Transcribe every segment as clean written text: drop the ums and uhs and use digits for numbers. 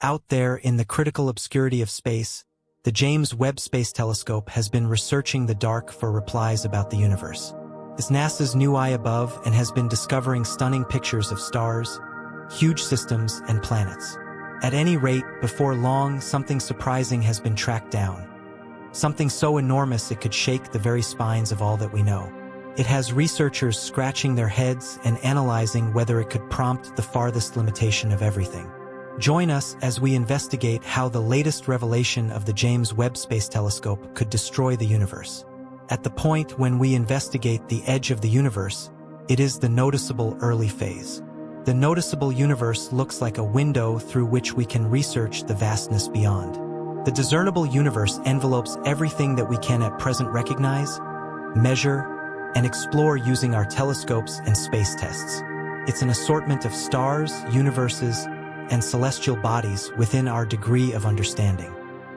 Out there in the critical obscurity of space, the James Webb Space Telescope has been researching the dark for replies about the universe. It's NASA's new eye above and has been discovering stunning pictures of stars, huge systems, and planets. At any rate, before long, something surprising has been tracked down. Something so enormous it could shake the very spines of all that we know. It has researchers scratching their heads and analyzing whether it could prompt the farthest limitation of everything. Join us as we investigate how the latest revelation of the James Webb Space Telescope could destroy the universe. At the point when we investigate the edge of the universe, it is the noticeable early phase. The noticeable universe looks like a window through which we can research the vastness beyond. The discernible universe envelopes everything that we can at present recognize, measure, and explore using our telescopes and space tests. It's an assortment of stars, universes, and celestial bodies within our degree of understanding.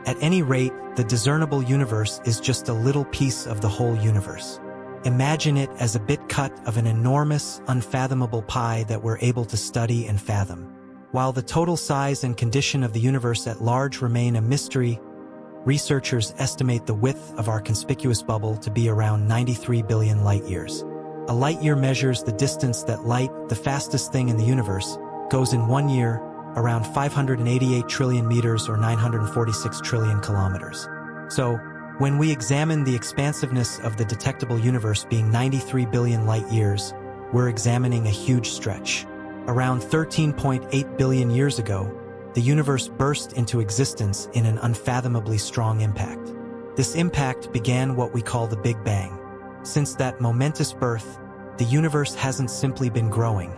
At any rate, the discernible universe is just a little piece of the whole universe. Imagine it as a bit cut of an enormous, unfathomable pie that we're able to study and fathom. While the total size and condition of the universe at large remain a mystery, researchers estimate the width of our conspicuous bubble to be around 93 billion light-years. A light-year measures the distance that light, the fastest thing in the universe, goes in 1 year, around 588 trillion meters or 946 trillion kilometers. So, when we examine the expansiveness of the detectable universe being 93 billion light-years, we're examining a huge stretch. Around 13.8 billion years ago, the universe burst into existence in an unfathomably strong impact. This impact began what we call the Big Bang. Since that momentous birth, the universe hasn't simply been growing.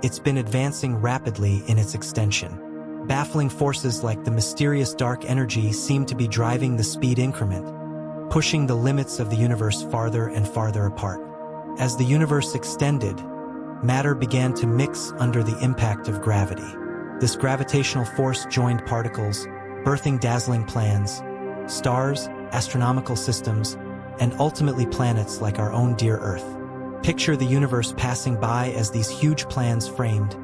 It's been advancing rapidly in its extension. Baffling forces like the mysterious dark energy seem to be driving the speed increment, pushing the limits of the universe farther and farther apart. As the universe extended, matter began to mix under the impact of gravity. This gravitational force joined particles, birthing dazzling plans, stars, astronomical systems, and ultimately planets like our own dear Earth. Picture the universe passing by as these huge plans framed,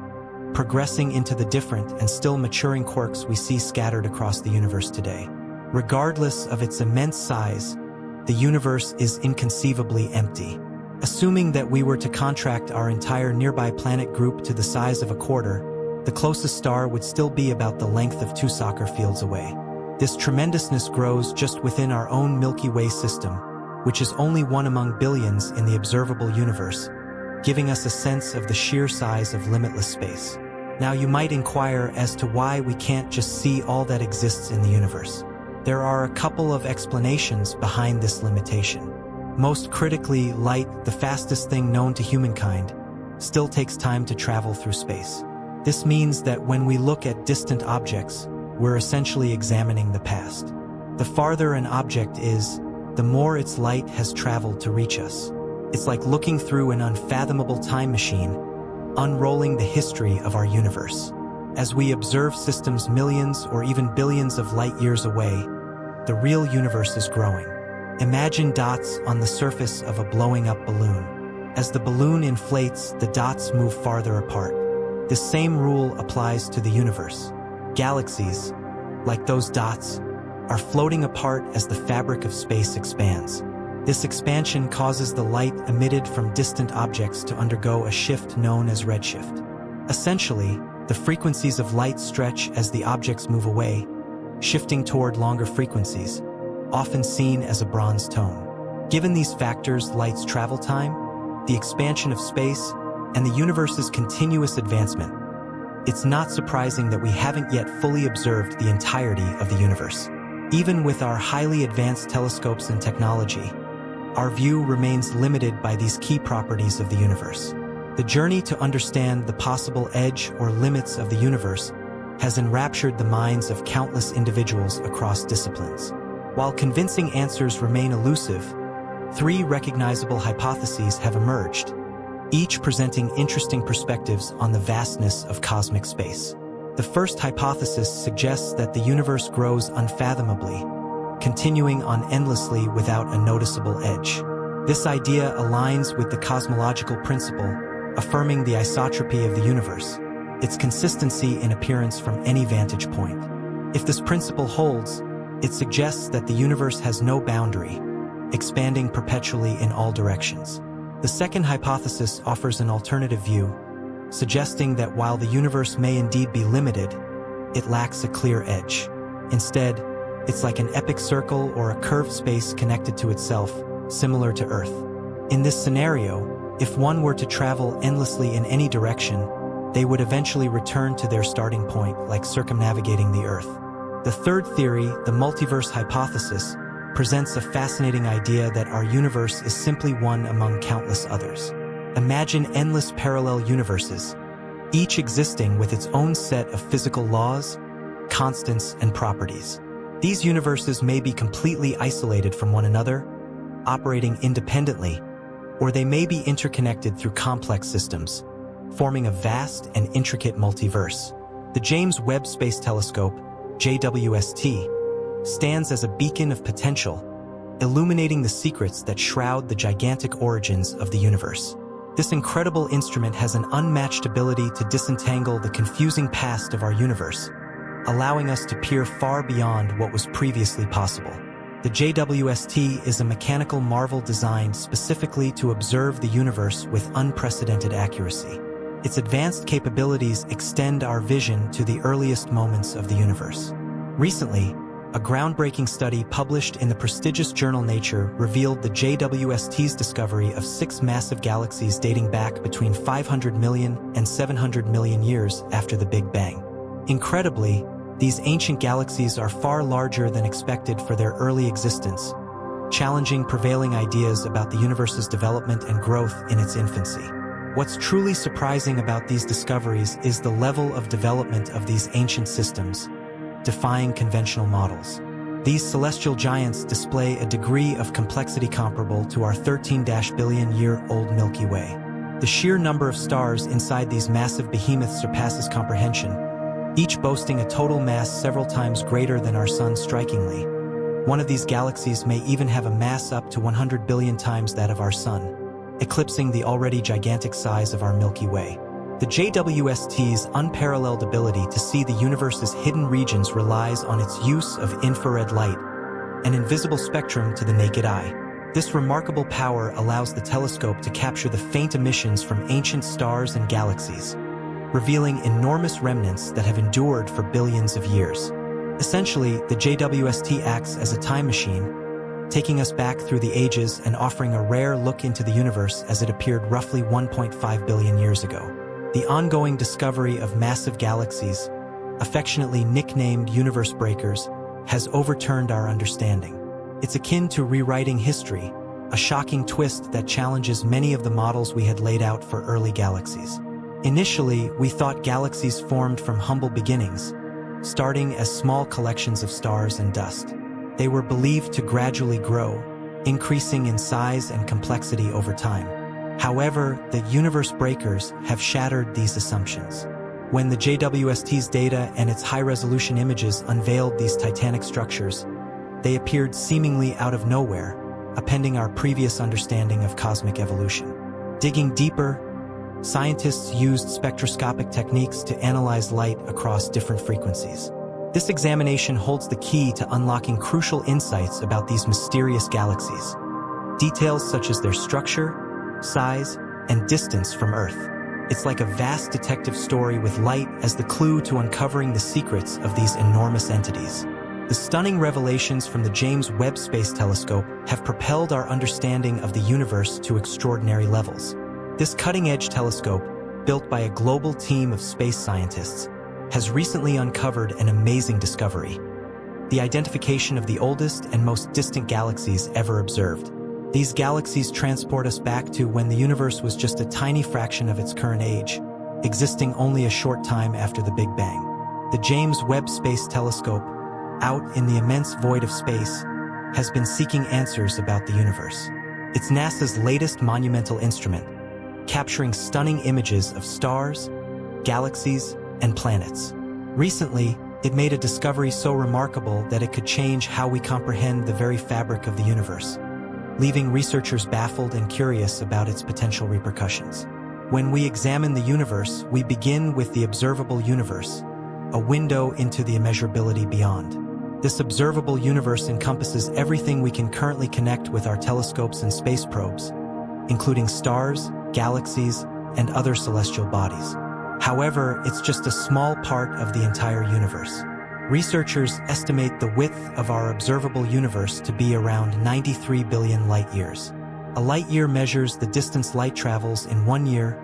progressing into the different and still maturing quarks we see scattered across the universe today. Regardless of its immense size, the universe is inconceivably empty. Assuming that we were to contract our entire nearby planet group to the size of a quarter, the closest star would still be about the length of 2 soccer fields away. This tremendousness grows just within our own Milky Way system, which is only one among billions in the observable universe, giving us a sense of the sheer size of limitless space. Now you might inquire as to why we can't just see all that exists in the universe. There are a couple of explanations behind this limitation. Most critically, light, the fastest thing known to humankind, still takes time to travel through space. This means that when we look at distant objects, we're essentially examining the past. The farther an object is, the more its light has traveled to reach us. It's like looking through an unfathomable time machine, unrolling the history of our universe. As we observe systems millions or even billions of light years away, the real universe is growing. Imagine dots on the surface of a blowing up balloon. As the balloon inflates, the dots move farther apart. This same rule applies to the universe. Galaxies, like those dots, are floating apart as the fabric of space expands. This expansion causes the light emitted from distant objects to undergo a shift known as redshift. Essentially, the frequencies of light stretch as the objects move away, shifting toward longer frequencies, often seen as a bronze tone. Given these factors, light's travel time, the expansion of space, and the universe's continuous advancement, it's not surprising that we haven't yet fully observed the entirety of the universe. Even with our highly advanced telescopes and technology, our view remains limited by these key properties of the universe. The journey to understand the possible edge or limits of the universe has enraptured the minds of countless individuals across disciplines. While convincing answers remain elusive, 3 recognizable hypotheses have emerged, each presenting interesting perspectives on the vastness of cosmic space. The first hypothesis suggests that the universe grows unfathomably, continuing on endlessly without a noticeable edge. This idea aligns with the cosmological principle, affirming the isotropy of the universe. its consistency in appearance from any vantage point. If this principle holds, it suggests that the universe has no boundary, expanding perpetually in all directions. The second hypothesis offers an alternative view, suggesting that while the universe may indeed be limited, it lacks a clear edge. Instead, it's like an epic circle or a curved space connected to itself, similar to Earth. In this scenario, if one were to travel endlessly in any direction, they would eventually return to their starting point, like circumnavigating the Earth. The third theory, the multiverse hypothesis, presents a fascinating idea that our universe is simply one among countless others. Imagine endless parallel universes, each existing with its own set of physical laws, constants, and properties. These universes may be completely isolated from one another, operating independently, or they may be interconnected through complex systems, forming a vast and intricate multiverse. The James Webb Space Telescope, JWST, stands as a beacon of potential, illuminating the secrets that shroud the gigantic origins of the universe. This incredible instrument has an unmatched ability to disentangle the confusing past of our universe, allowing us to peer far beyond what was previously possible. The JWST is a mechanical marvel designed specifically to observe the universe with unprecedented accuracy. Its advanced capabilities extend our vision to the earliest moments of the universe. Recently, a groundbreaking study published in the prestigious journal Nature revealed the JWST's discovery of 6 massive galaxies dating back between 500 million and 700 million years after the Big Bang. Incredibly, these ancient galaxies are far larger than expected for their early existence, challenging prevailing ideas about the universe's development and growth in its infancy. What's truly surprising about these discoveries is the level of development of these ancient systems, defying conventional models. These celestial giants display a degree of complexity comparable to our 13-billion-year-old Milky Way. The sheer number of stars inside these massive behemoths surpasses comprehension, each boasting a total mass several times greater than our Sun strikingly. One of these galaxies may even have a mass up to 100 billion times that of our Sun, eclipsing the already gigantic size of our Milky Way. The JWST's unparalleled ability to see the universe's hidden regions relies on its use of infrared light, an invisible spectrum to the naked eye. This remarkable power allows the telescope to capture the faint emissions from ancient stars and galaxies, revealing enormous remnants that have endured for billions of years. Essentially, the JWST acts as a time machine, taking us back through the ages and offering a rare look into the universe as it appeared roughly 1.5 billion years ago. The ongoing discovery of massive galaxies, affectionately nicknamed universe breakers, has overturned our understanding. It's akin to rewriting history, a shocking twist that challenges many of the models we had laid out for early galaxies. Initially, we thought galaxies formed from humble beginnings, starting as small collections of stars and dust. They were believed to gradually grow, increasing in size and complexity over time. However, the universe breakers have shattered these assumptions. When the JWST's data and its high-resolution images unveiled these titanic structures, they appeared seemingly out of nowhere, upending our previous understanding of cosmic evolution. Digging deeper, scientists used spectroscopic techniques to analyze light across different frequencies. This examination holds the key to unlocking crucial insights about these mysterious galaxies. Details such as their structure, size, and distance from Earth. It's like a vast detective story with light as the clue to uncovering the secrets of these enormous entities. The stunning revelations from the James Webb Space Telescope have propelled our understanding of the universe to extraordinary levels. This cutting-edge telescope, built by a global team of space scientists, has recently uncovered an amazing discovery: the identification of the oldest and most distant galaxies ever observed. These galaxies transport us back to when the universe was just a tiny fraction of its current age, existing only a short time after the Big Bang. The James Webb Space Telescope, out in the immense void of space, has been seeking answers about the universe. It's NASA's latest monumental instrument, capturing stunning images of stars, galaxies, and planets. Recently, it made a discovery so remarkable that it could change how we comprehend the very fabric of the universe, leaving researchers baffled and curious about its potential repercussions. When we examine the universe, we begin with the observable universe, a window into the immeasurability beyond. This observable universe encompasses everything we can currently connect with our telescopes and space probes, including stars, galaxies, and other celestial bodies. However, it's just a small part of the entire universe. Researchers estimate the width of our observable universe to be around 93 billion light-years. A light-year measures the distance light travels in 1 year,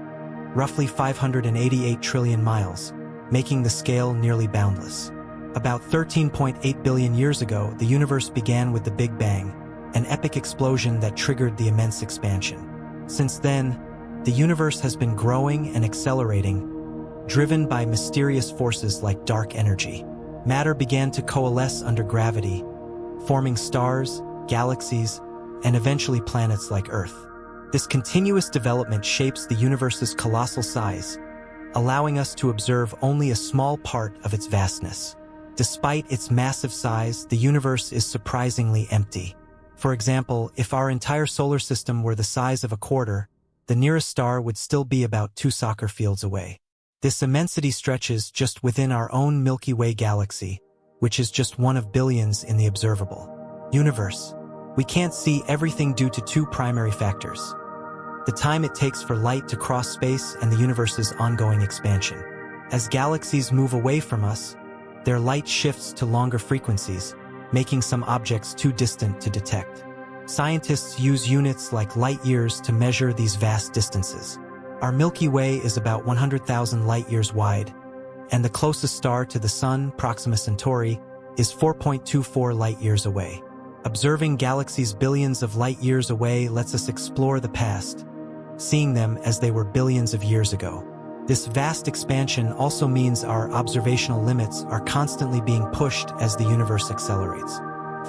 roughly 588 trillion miles, making the scale nearly boundless. About 13.8 billion years ago, the universe began with the Big Bang, an epic explosion that triggered the immense expansion. Since then, the universe has been growing and accelerating, driven by mysterious forces like dark energy. Matter began to coalesce under gravity, forming stars, galaxies, and eventually planets like Earth. This continuous development shapes the universe's colossal size, allowing us to observe only a small part of its vastness. Despite its massive size, the universe is surprisingly empty. For example, if our entire solar system were the size of a quarter, the nearest star would still be about 2 soccer fields away. This immensity stretches just within our own Milky Way galaxy, which is just one of billions in the observable universe. We can't see everything due to 2 primary factors: the time it takes for light to cross space and the universe's ongoing expansion. As galaxies move away from us, their light shifts to longer frequencies, making some objects too distant to detect. Scientists use units like light-years to measure these vast distances. Our Milky Way is about 100,000 light-years wide, and the closest star to the Sun, Proxima Centauri, is 4.24 light-years away. Observing galaxies billions of light-years away lets us explore the past, seeing them as they were billions of years ago. This vast expansion also means our observational limits are constantly being pushed as the universe accelerates.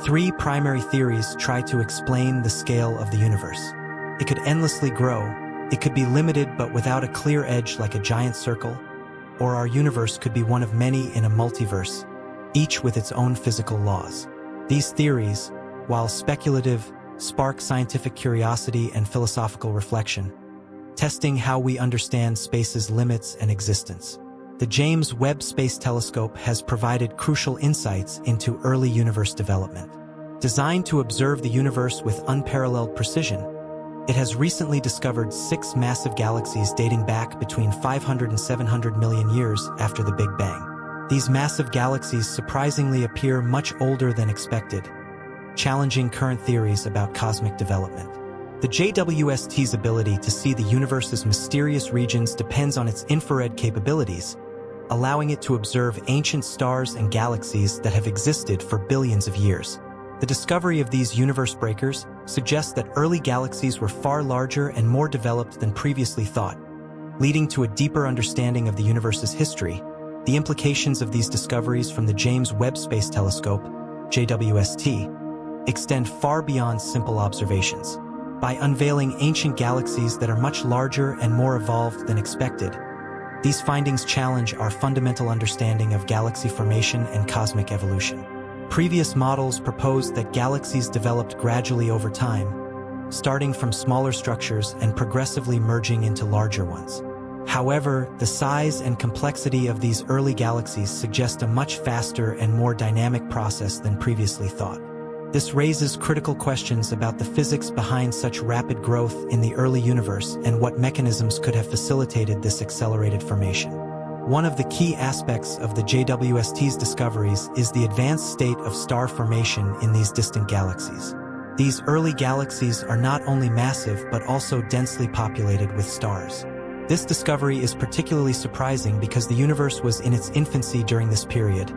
3 primary theories try to explain the scale of the universe. It could endlessly grow, it could be limited but without a clear edge like a giant circle, or our universe could be one of many in a multiverse, each with its own physical laws. These theories, while speculative, spark scientific curiosity and philosophical reflection, testing how we understand space's limits and existence. The James Webb Space Telescope has provided crucial insights into early universe development. Designed to observe the universe with unparalleled precision, it has recently discovered 6 massive galaxies dating back between 500 and 700 million years after the Big Bang. These massive galaxies surprisingly appear much older than expected, challenging current theories about cosmic development. The JWST's ability to see the universe's mysterious regions depends on its infrared capabilities, allowing it to observe ancient stars and galaxies that have existed for billions of years. The discovery of these universe breakers suggests that early galaxies were far larger and more developed than previously thought, leading to a deeper understanding of the universe's history. The implications of these discoveries from the James Webb Space Telescope, JWST, extend far beyond simple observations. By unveiling ancient galaxies that are much larger and more evolved than expected, these findings challenge our fundamental understanding of galaxy formation and cosmic evolution. Previous models proposed that galaxies developed gradually over time, starting from smaller structures and progressively merging into larger ones. However, the size and complexity of these early galaxies suggest a much faster and more dynamic process than previously thought. This raises critical questions about the physics behind such rapid growth in the early universe and what mechanisms could have facilitated this accelerated formation. One of the key aspects of the JWST's discoveries is the advanced state of star formation in these distant galaxies. These early galaxies are not only massive but also densely populated with stars. This discovery is particularly surprising because the universe was in its infancy during this period,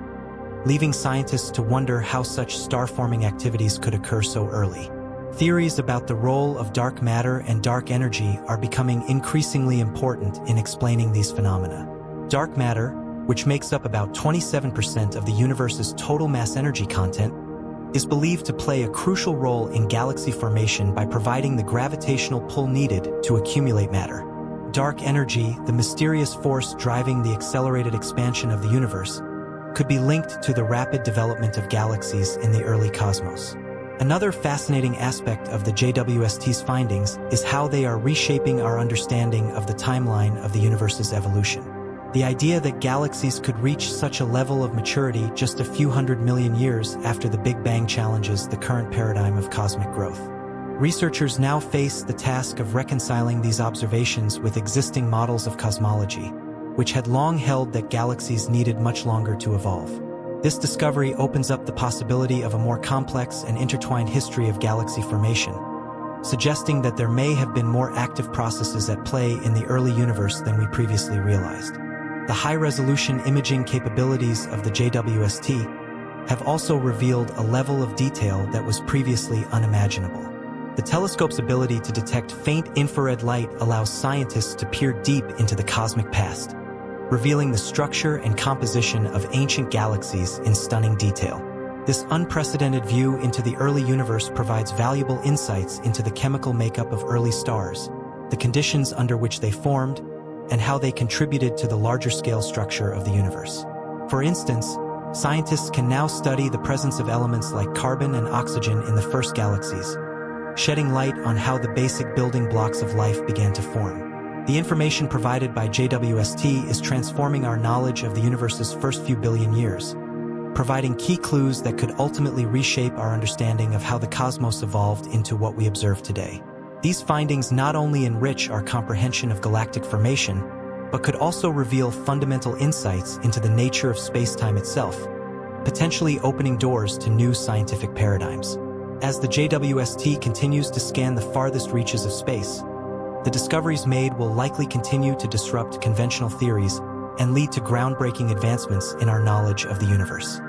leaving scientists to wonder how such star-forming activities could occur so early. Theories about the role of dark matter and dark energy are becoming increasingly important in explaining these phenomena. Dark matter, which makes up about 27% of the universe's total mass energy content, is believed to play a crucial role in galaxy formation by providing the gravitational pull needed to accumulate matter. Dark energy, the mysterious force driving the accelerated expansion of the universe, could be linked to the rapid development of galaxies in the early cosmos. Another fascinating aspect of the JWST's findings is how they are reshaping our understanding of the timeline of the universe's evolution. The idea that galaxies could reach such a level of maturity just a few 100 million years after the Big Bang challenges the current paradigm of cosmic growth. Researchers now face the task of reconciling these observations with existing models of cosmology, which had long held that galaxies needed much longer to evolve. This discovery opens up the possibility of a more complex and intertwined history of galaxy formation, suggesting that there may have been more active processes at play in the early universe than we previously realized. The high-resolution imaging capabilities of the JWST have also revealed a level of detail that was previously unimaginable. The telescope's ability to detect faint infrared light allows scientists to peer deep into the cosmic past, revealing the structure and composition of ancient galaxies in stunning detail. This unprecedented view into the early universe provides valuable insights into the chemical makeup of early stars, the conditions under which they formed, and how they contributed to the larger-scale structure of the universe. For instance, scientists can now study the presence of elements like carbon and oxygen in the first galaxies, shedding light on how the basic building blocks of life began to form. The information provided by JWST is transforming our knowledge of the universe's first few billion years, providing key clues that could ultimately reshape our understanding of how the cosmos evolved into what we observe today. These findings not only enrich our comprehension of galactic formation, but could also reveal fundamental insights into the nature of space-time itself, potentially opening doors to new scientific paradigms. As the JWST continues to scan the farthest reaches of space, the discoveries made will likely continue to disrupt conventional theories and lead to groundbreaking advancements in our knowledge of the universe.